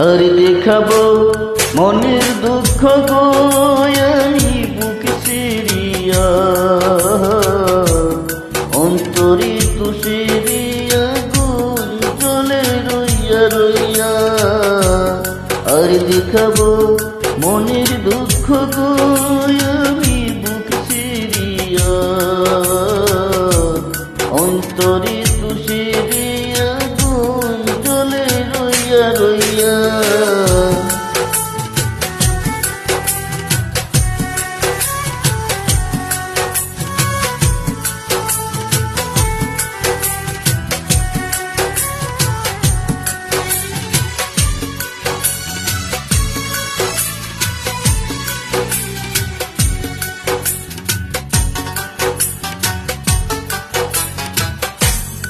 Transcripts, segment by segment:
আর দেখাবো মনের দুঃখ গো আমি বুক সিরিয়া অন্তরে তুষিরিয়া গুণ জলে রইয়া রইয়া আর দেখাবো মনের দুঃখ গো আমি বুক সিরিয়া অন্তরে তুষিরিয়া গুণ জলে রইয়া রইয়া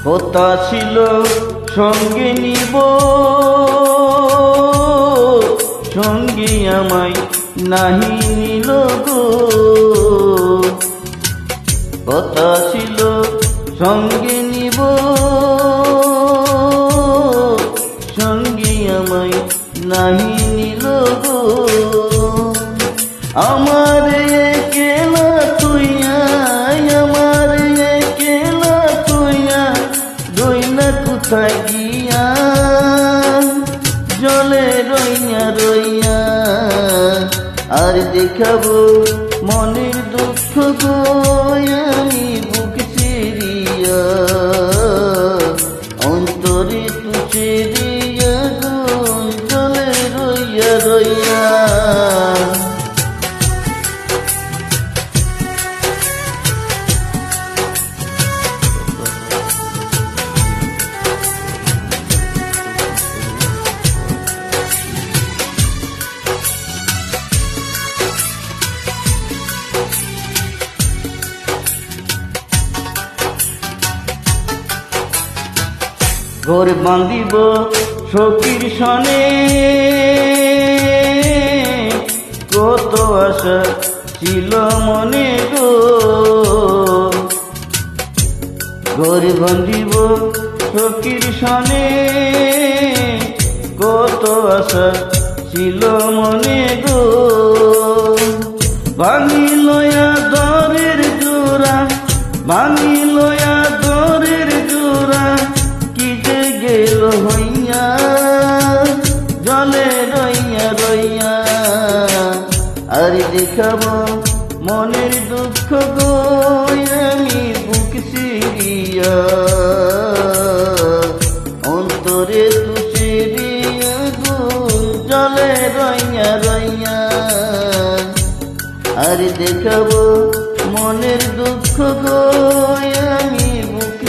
কথা ছিল সঙ্গে নিব সঙ্গে আমায় নাহি নিল গো কথা ছিল সঙ্গে নিব সঙ্গে আমায় নাহি নিল গো আমার একলা তুইয়া আমার একলা তুইয়া রইনা কোথায় গিয়া জলে রইয়া রইয়া আর দেখাবো মনের দুঃখ গো আমি বুক সিরিয়া অন্তরে তুষিরিয়া গুণ জলে রইয়া রইয়া ঘর বাঁধিব সখীর সনে কত আশা ছিল মনে গো ঘর বাঁধিব সখীর সনে কত আশা ছিল মনে গো ভাঙিল দরের জোড়া ভাঙিল দরের জোড়া গেল হইয়া জলে রইয়া রইয়া আর দেখাবো মনের দুঃখ গো আমি বুক সিরিয়া অন্তরে তুষিরিয়া গুণ জলে রইয়া রইয়া আর দেখাবো মনের দুঃখ গো আমি বুক